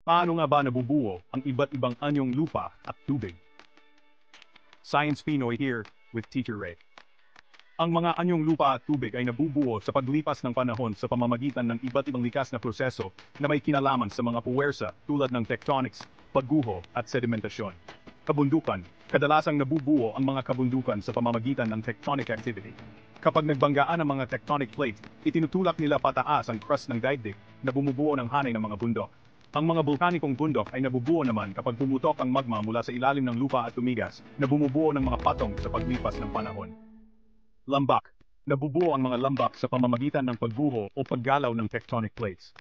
Paano nga ba nabubuo ang iba't ibang anyong lupa at tubig? Science Pinoy here with Teacher Ray. Ang mga anyong lupa at tubig ay nabubuo sa paglipas ng panahon sa pamamagitan ng iba't ibang likas na proseso na may kinalaman sa mga puwersa tulad ng tectonics, pagguho at sedimentasyon. Kabundukan. Kadalasang nabubuo ang mga kabundukan sa pamamagitan ng tectonic activity. Kapag nagbanggaan ang mga tectonic plate, itinutulak nila pataas ang crust ng daigdig na bumubuo ng hanay ng mga bundok. Ang mga bulkanikong bundok ay nabubuo naman kapag pumutok ang magma mula sa ilalim ng lupa at tumigas na bumubuo ng mga patong sa paglipas ng panahon. Lambak. Nabubuo ang mga lambak sa pamamagitan ng pagguho o paggalaw ng tectonic plates.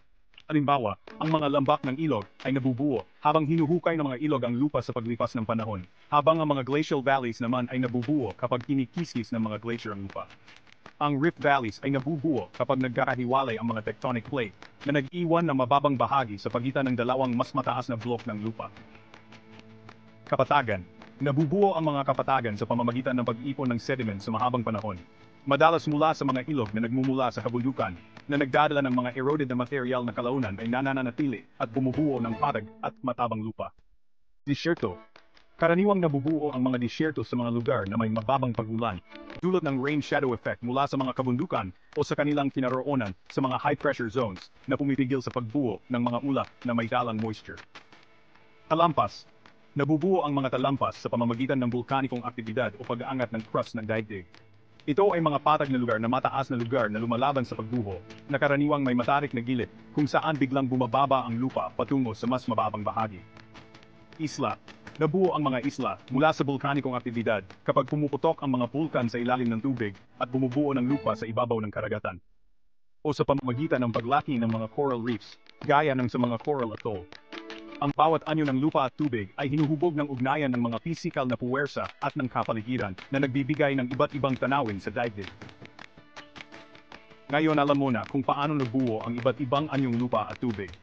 Halimbawa, ang mga lambak ng ilog ay nabubuo habang hinuhukay ng mga ilog ang lupa sa paglipas ng panahon, habang ang mga glacial valleys naman ay nabubuo kapag kinikiskis ng mga glacier ang lupa. Ang rift valleys ay nabubuo kapag nagkakahiwalay ang mga tectonic plate na nag-iwan ng mababang bahagi sa pagitan ng dalawang mas mataas na blok ng lupa. Kapatagan. Nabubuo ang mga kapatagan sa pamamagitan ng pag-ipon ng sediment sa mahabang panahon. Madalas mula sa mga ilog na nagmumula sa kabundukan na nagdadala ng mga eroded na material na kalaunan ay nananatili at bumubuo ng patag at matabang lupa. Disyerto. Karaniwang nabubuo ang mga disyerto sa mga lugar na may mababang pag-ulan, dulot ng rain shadow effect mula sa mga kabundukan o sa kanilang kinaroonan sa mga high-pressure zones na pumipigil sa pagbuo ng mga ulap na may dalang moisture. Talampas. Nabubuo ang mga talampas sa pamamagitan ng bulkanikong aktibidad o pag-aangat ng crust ng daigdig. Ito ay mga patag na lugar na mataas na lugar na lumalaban sa pagguho, na karaniwang may matarik na gilid kung saan biglang bumababa ang lupa patungo sa mas mababang bahagi. Isla. Nabuo ang mga isla mula sa bulkanikong aktibidad kapag pumuputok ang mga bulkan sa ilalim ng tubig at bumubuo ng lupa sa ibabaw ng karagatan. O sa pamamagitan ng paglaki ng mga coral reefs, gaya ng sa mga coral atoll. Ang bawat anyo ng lupa at tubig ay hinuhubog ng ugnayan ng mga pisikal na puwersa at ng kapaligiran na nagbibigay ng iba't ibang tanawin sa daigdig. Ngayon alam mo na kung paano nabuo ang iba't ibang anyong lupa at tubig.